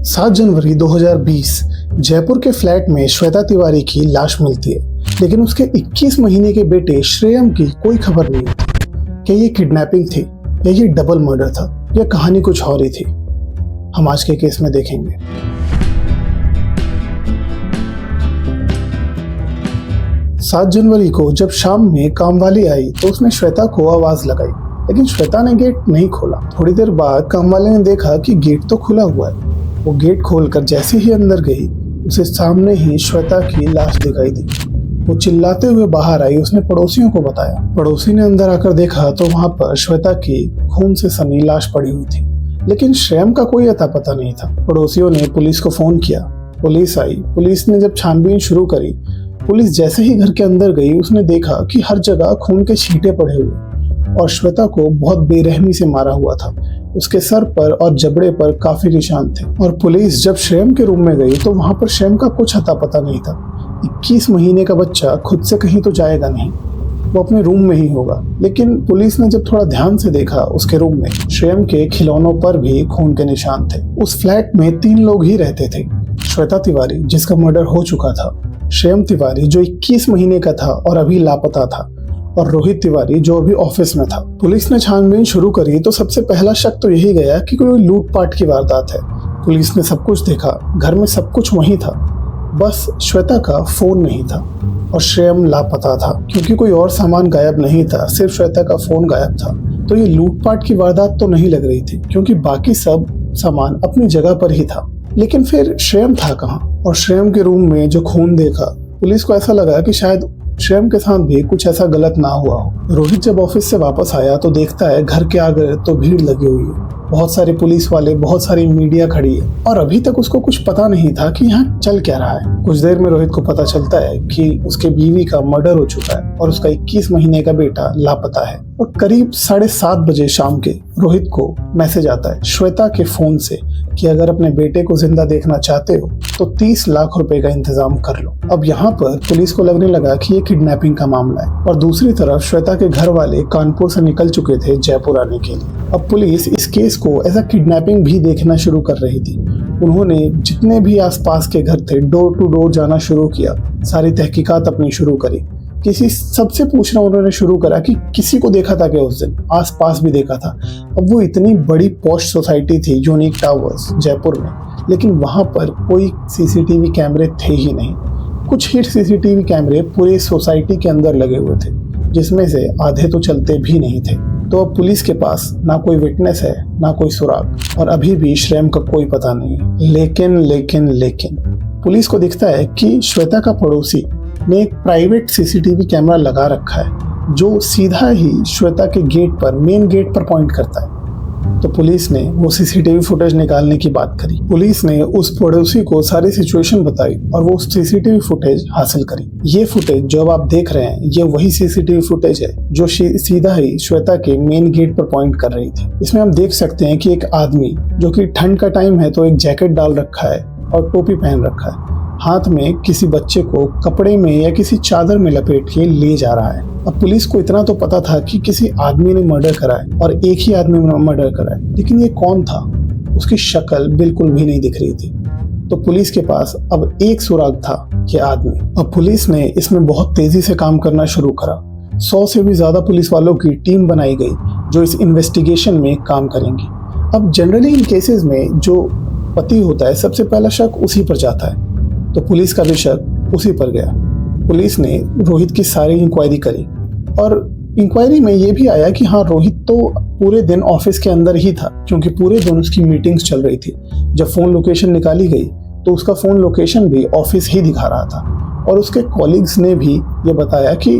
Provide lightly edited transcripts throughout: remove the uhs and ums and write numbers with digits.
7 जनवरी 2020 जयपुर के फ्लैट में श्वेता तिवारी की लाश मिलती है, लेकिन उसके 21 महीने के बेटे श्रेयम की कोई खबर नहीं होती। क्या ये किडनैपिंग थी या ये डबल मर्डर था या कहानी कुछ और ही थी? हम आज के केस में देखेंगे। सात जनवरी को जब शाम में काम वाली आई तो उसने श्वेता को आवाज लगाई, लेकिन श्वेता ने गेट नहीं खोला। थोड़ी देर बाद काम वाले ने देखा कि गेट तो खुला हुआ है। वो गेट खोलकर जैसे ही अंदर गई, उसे सामने ही श्वेता की लाश दिखाई दी। वो चिल्लाते हुए बाहर आई। उसने पड़ोसियों को बताया। पड़ोसी ने अंदर आकर देखा तो वहां पर श्वेता की खून से सनी लाश पड़ी हुई थी, लेकिन श्रेयम का कोई अता पता नहीं था। पड़ोसियों ने पुलिस को फोन किया। पुलिस आई। पुलिस ने जब छानबीन शुरू करी, पुलिस जैसे ही घर के अंदर गई, उसने देखा कि हर जगह खून के छींटे पड़े हुए और श्वेता को बहुत बेरहमी से मारा हुआ था। उसके सर पर और जबड़े पर काफी निशान थे। और पुलिस जब श्रेयम के रूम में गई तो वहां पर श्रेयम का कुछ अता पता नहीं था। 21 महीने का बच्चा खुद से कहीं तो जाएगा नहीं, वो अपने रूम में ही होगा। लेकिन पुलिस ने जब थोड़ा ध्यान से देखा, उसके रूम में श्रेयम के खिलौनों पर भी खून के निशान थे। उस फ्लैट में 3 लोग ही रहते थे। श्वेता तिवारी, जिसका मर्डर हो चुका था, श्रेयम तिवारी जो 21 महीने का था और अभी लापता था, और रोहित तिवारी जो अभी ऑफिस में था। पुलिस ने छानबीन शुरू करी तो सबसे पहला शक तो यही गया कि कोई लूटपाट की वारदात है। पुलिस ने सब कुछ देखा, घर में सब कुछ वहीं था, बस श्वेता का फोन नहीं था और श्रेयम लापता था। क्योंकि कोई और सामान गायब नहीं था, सिर्फ श्वेता का फोन गायब था। तो ये लूटपाट की वारदात तो नहीं लग रही थी, क्योंकि बाकी सब सामान अपनी जगह पर ही था। लेकिन फिर श्रेयम था कहाँ? और श्रेयम के रूम में जो खून देखा, पुलिस को ऐसा लगा कि शायद श्रेयम के साथ भी कुछ ऐसा गलत ना हुआ हो। रोहित जब ऑफिस से वापस आया तो देखता है घर के आगे तो भीड़ लगी हुई है, बहुत सारे पुलिस वाले, बहुत सारी मीडिया खड़ी है, और अभी तक उसको कुछ पता नहीं था कि यहाँ चल क्या रहा है। कुछ देर में रोहित को पता चलता है कि उसके बीवी का मर्डर हो चुका है और उसका 21 महीने का बेटा लापता है। और करीब 7:30 बजे शाम के रोहित को मैसेज आता है श्वेता के फोन से कि अगर अपने बेटे को जिंदा देखना चाहते हो तो 30 लाख रुपए का इंतजाम कर लो। अब यहाँ पर पुलिस को लगने लगा कि ये किडनैपिंग का मामला है। और दूसरी तरफ श्वेता के घर वाले कानपुर से निकल चुके थे जयपुर आने के लिए। अब पुलिस इस केस को एज अ किडनैपिंग भी देखना शुरू कर रही थी। उन्होंने जितने भी आसपास के घर थे, डोर टू डोर जाना शुरू किया, सारी तहकीकात अपनी शुरू करी। किसी सबसे पूछना उन्होंने शुरू करा कि किसी को देखा था क्या उस दिन, आसपास भी देखा था। अब वो इतनी बड़ी पॉश सोसाइटी थी यूनिक टावर्स जयपुर में, लेकिन वहां पर कोई सीसीटीवी कैमरे थे ही नहीं। कुछ हिट सीसीटीवी कैमरे पूरे सोसाइटी के अंदर लगे हुए थे, जिसमें से आधे तो चलते भी नहीं थे। तो अब पुलिस के पास ना कोई विटनेस है, ना कोई सुराग, और अभी भी श्रेयम का कोई पता नहीं है। लेकिन पुलिस को दिखता है कि श्वेता का पड़ोसी ने एक प्राइवेट सीसीटीवी कैमरा लगा रखा है जो सीधा ही श्वेता के गेट पर, मेन गेट पर पॉइंट करता है। तो पुलिस ने वो सीसीटीवी फुटेज निकालने की बात करी। पुलिस ने उस पड़ोसी को सारी सिचुएशन बताई और वो सीसीटीवी फुटेज हासिल करी। ये फुटेज जो अब आप देख रहे हैं, ये वही सीसीटीवी फुटेज है जो सीधा ही श्वेता के मेन गेट पर पॉइंट कर रही थी। इसमें हम देख सकते हैं कि एक आदमी, जो कि ठंड का टाइम है तो एक जैकेट डाल रखा है और टोपी पहन रखा है, हाथ में किसी बच्चे को कपड़े में या किसी चादर में लपेट के ले जा रहा है। अब पुलिस को इतना तो पता था कि किसी आदमी ने मर्डर करा है और एक ही आदमी ने मर्डर करा है, लेकिन ये कौन था? उसकी शक्ल बिल्कुल भी नहीं दिख रही थी। तो पुलिस के पास अब एक सुराग था, ये आदमी। अब पुलिस ने इसमें बहुत तेजी से काम करना शुरू करा। 100 से भी ज्यादा पुलिस वालों की टीम बनाई गई जो इस इन्वेस्टिगेशन में काम करेंगी। अब जनरली इन केसेस में जो पति होता है, सबसे पहला शक उसी पर जाता है, तो पुलिस का भी शक उसी पर गया। पुलिस ने रोहित की सारी इंक्वायरी करी और इंक्वायरी में ये भी आया कि हाँ, रोहित तो पूरे दिन ऑफिस के अंदर ही था, क्योंकि पूरे दिन उसकी मीटिंग्स चल रही थी। जब फोन लोकेशन निकाली गई तो उसका फोन लोकेशन भी ऑफिस ही दिखा रहा था। और उसके कॉलीग्स ने भी ये बताया कि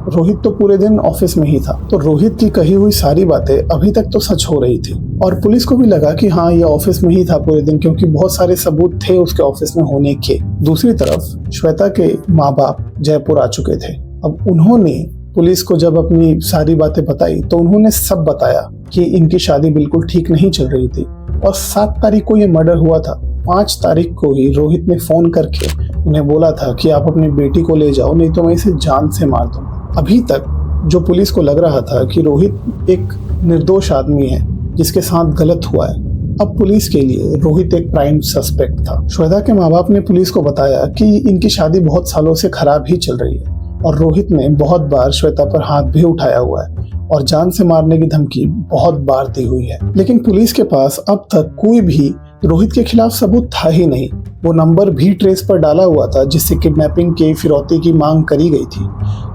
रोहित तो पूरे दिन ऑफिस में ही था। तो रोहित की कही हुई सारी बातें अभी तक तो सच हो रही थी। और पुलिस को भी लगा कि हाँ, ये ऑफिस में ही था पूरे दिन, क्योंकि बहुत सारे सबूत थे उसके ऑफिस में होने के। दूसरी तरफ श्वेता के माँ बाप जयपुर आ चुके थे। अब उन्होंने पुलिस को जब अपनी सारी बातें बताई तो उन्होंने सब बताया कि इनकी शादी बिल्कुल ठीक नहीं चल रही थी और 7 तारीख को ये मर्डर हुआ था। 5 तारीख को ही रोहित ने फोन करके उन्हें बोला था कि आप अपनी बेटी को ले जाओ, नहीं तो मैं इसे जान से मार दूंगा। अभी तक जो पुलिस को लग रहा था कि रोहित एक निर्दोष आदमी है जिसके साथ गलत हुआ है, अब पुलिस के लिए रोहित एक प्राइम सस्पेक्ट था। श्वेता के माँ बाप ने पुलिस को बताया कि इनकी शादी बहुत सालों से खराब ही चल रही है और रोहित ने बहुत बार श्वेता पर हाथ भी उठाया हुआ है और जान से मारने की धमकी बहुत बार दी हुई है। लेकिन पुलिस के पास अब तक कोई भी रोहित के खिलाफ सबूत था ही नहीं। वो नंबर भी ट्रेस पर डाला हुआ था जिससे किडनैपिंग के फिरौती की मांग करी गई थी,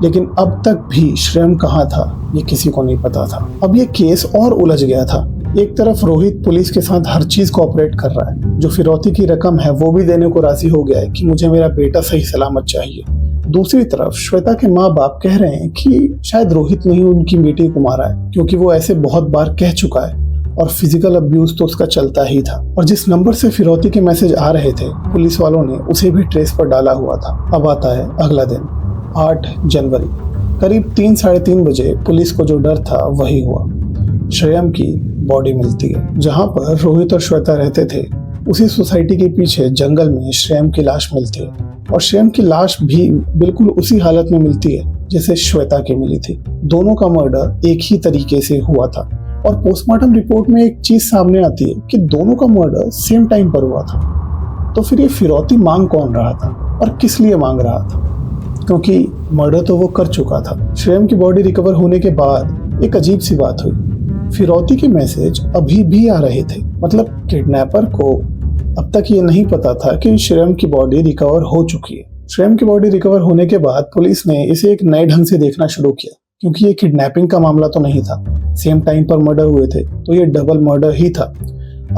लेकिन अब तक भी श्रेयम कहाँ था ये किसी को नहीं पता था। अब ये केस और उलझ गया था। एक तरफ रोहित पुलिस के साथ हर चीज कोऑपरेट कर रहा है, जो फिरौती की रकम है वो भी देने को राजी हो गया है कि मुझे मेरा बेटा सही सलामत चाहिए। दूसरी तरफ श्वेता के माँ बाप कह रहे हैं कि शायद रोहित ने ही उनकी बेटी को मारा है, क्योंकि वो ऐसे बहुत बार कह चुका है और फिजिकल अब्यूज तो उसका चलता ही था। और जिस नंबर से फिरौती के मैसेज आ रहे थे पुलिस वालों ने उसे भी ट्रेस पर डाला हुआ था। अब आता है अगला दिन, 8 जनवरी, करीब 3-3:30 बजे पुलिस को जो डर था वही हुआ। श्रेयम की बॉडी मिलती है। जहाँ पर रोहित और श्वेता रहते थे उसी सोसाइटी के पीछे जंगल में श्रेयम की लाश मिलती है और श्रेयम की लाश भी बिल्कुल उसी हालत में मिलती है जैसे श्वेता की मिली थी। दोनों का मर्डर एक ही तरीके से हुआ था और पोस्टमार्टम रिपोर्ट में एक चीज सामने आती है कि दोनों का मर्डर सेम टाइम पर हुआ था। तो फिर ये फिरौती मांग कौन रहा था और किस लिए मांग रहा था? क्योंकि मर्डर तो वो कर चुका था। श्रेयम की बॉडी रिकवर होने के बाद एक अजीब सी बात हुई, फिरौती के मैसेज अभी भी आ रहे थे। मतलब किडनैपर को अब तक ये नहीं पता था कि श्रेयम की बॉडी रिकवर हो चुकी है। श्रेयम की बॉडी रिकवर होने के बाद पुलिस ने इसे एक नए ढंग से देखना शुरू किया, क्योंकि ये किडनैपिंग का मामला तो नहीं था, सेम टाइम पर मर्डर हुए थे, तो ये डबल मर्डर ही था।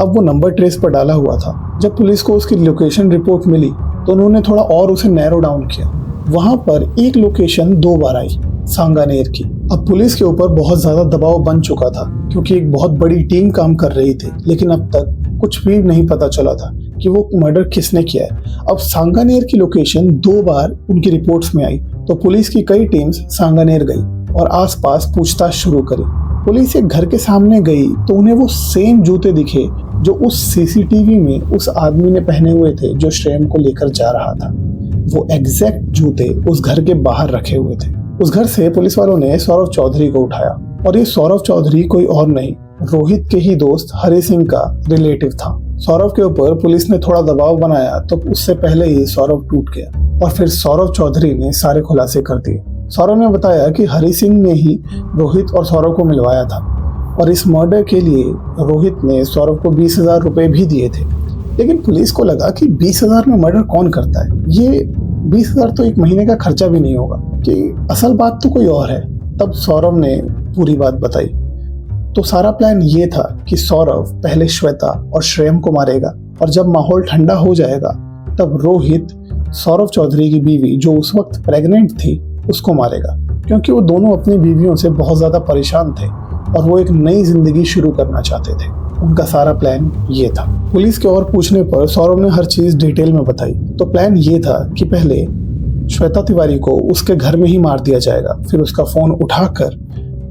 अब वो नंबर ट्रेस पर डाला हुआ था। जब पुलिस को उसकी लोकेशन रिपोर्ट मिली तो उन्होंने थोड़ा और उसे नैरो डाउन किया। वहां पर एक लोकेशन 2 बार आई, सांगानेर की। अब पुलिस के ऊपर बहुत ज्यादा दबाव बन चुका था, क्योंकि एक बहुत बड़ी टीम काम कर रही थी, लेकिन अब तक कुछ भी नहीं पता चला था कि वो मर्डर किसने किया है। अब सांगानेर की लोकेशन 2 बार उनकी रिपोर्ट्स में आई, तो पुलिस की कई टीम्स सांगानेर गई और आसपास पूछताछ शुरू करी। पुलिस एक घर के सामने गई तो उन्हें वो सेम जूते दिखे जो उस सीसीटीवी में उस आदमी ने पहने हुए थे जो श्रेयम को लेकर जा रहा था। वो एग्जैक्ट जूते उस घर के बाहर रखे हुए थे। उस घर से पुलिस वालों ने सौरभ चौधरी को उठाया और ये सौरभ चौधरी कोई और नहीं, रोहित के ही दोस्त हरि सिंह का रिलेटिव था। सौरभ के ऊपर पुलिस ने थोड़ा दबाव बनाया तो उससे पहले ही सौरभ टूट गया और फिर सौरभ चौधरी ने सारे खुलासे कर दिए। सौरभ ने बताया कि हरि सिंह ने ही रोहित और सौरभ को मिलवाया था और इस मर्डर के लिए रोहित ने सौरभ को 20,000 रुपए भी दिए थे। लेकिन पुलिस को लगा कि 20,000 में मर्डर कौन करता है, ये 20,000 तो एक महीने का खर्चा भी नहीं होगा, कि असल बात तो कोई और है। तब सौरभ ने पूरी बात बताई। तो सारा प्लान ये था कि सौरभ पहले श्वेता और श्रेयम को मारेगा और जब माहौल ठंडा हो जाएगा तब रोहित सौरभ चौधरी की बीवी जो उस वक्त प्रेग्नेंट थी उसको मारेगा, क्योंकि वो दोनों अपनी बीवियों से बहुत ज्यादा परेशान थे और वो एक नई जिंदगी शुरू करना चाहते थे। उनका सारा प्लान ये था। पुलिस के और पूछने पर सौरभ ने हर चीज डिटेल में बताई। तो प्लान ये था कि पहले श्वेता तिवारी को उसके घर में ही मार दिया जाएगा, फिर उसका फोन उठाकर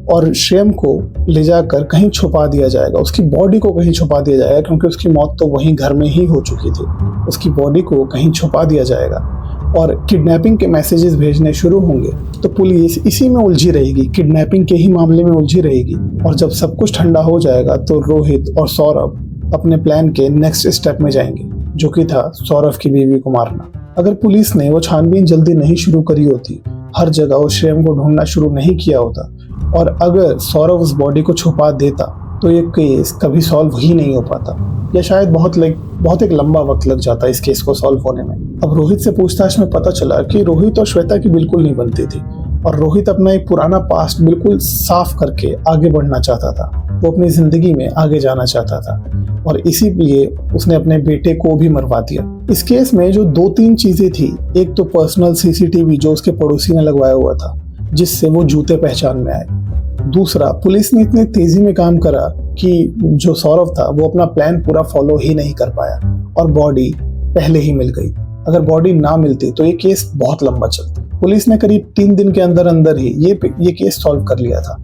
और श्रेयम को ले जाकर कहीं छुपा दिया जाएगा, उसकी बॉडी को कहीं छुपा दिया जाएगा, क्योंकि उसकी मौत तो वहीं घर में ही हो चुकी थी। उसकी बॉडी को कहीं छुपा दिया जाएगा और किडनैपिंग के मैसेजेस भेजने शुरू होंगे। तो पुलिस इसी में उलझी रहेगी, किडनैपिंग के ही मामले में उलझी रहेगी और जब सब कुछ ठंडा हो जाएगा तो रोहित और सौरभ अपने प्लान के नेक्स्ट स्टेप में जाएंगे, जो कि था सौरभ की बीवी को मारना। अगर पुलिस ने वो छानबीन जल्दी नहीं शुरू करी होती, हर जगह उस श्रेयम को ढूंढना शुरू नहीं किया होता और अगर सौरभ उस बॉडी को छुपा देता तो ये केस कभी सॉल्व ही नहीं हो पाता, या शायद बहुत एक लंबा वक्त लग जाता इस केस को सॉल्व होने में। अब रोहित से पूछताछ में पता चला कि रोहित और श्वेता की बिल्कुल नहीं बनती थी और रोहित अपना एक पुराना पास्ट बिल्कुल साफ करके आगे बढ़ना चाहता था। वो अपनी जिंदगी में आगे जाना चाहता था और इसीलिए उसने अपने बेटे को भी मरवा दिया। इस केस में जो 2-3 चीजें थी, एक तो पर्सनल सीसीटीवी जो उसके पड़ोसी ने लगवाया हुआ था जिससे वो जूते पहचान में आए। दूसरा, पुलिस ने इतनी तेजी में काम करा कि जो सौरभ था वो अपना प्लान पूरा फॉलो ही नहीं कर पाया और बॉडी पहले ही मिल गई। अगर बॉडी ना मिलती तो ये केस बहुत लंबा चलता। पुलिस ने करीब 3 दिन के अंदर अंदर ही ये केस सॉल्व कर लिया था।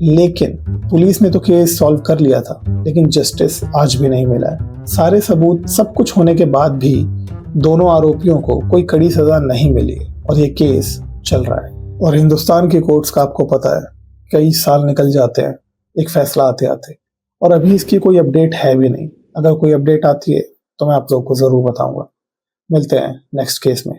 लेकिन पुलिस ने तो केस सॉल्व कर लिया था, लेकिन जस्टिस आज भी नहीं मिला है। सारे सबूत सब कुछ होने के बाद भी दोनों आरोपियों को कोई कड़ी सजा नहीं मिली और ये केस चल रहा है। और हिंदुस्तान की कोर्ट्स का आपको पता है, कई साल निकल जाते हैं एक फैसला आते आते, और अभी इसकी कोई अपडेट है भी नहीं। अगर कोई अपडेट आती है तो मैं आप लोगों को ज़रूर बताऊंगा। मिलते हैं नेक्स्ट केस में।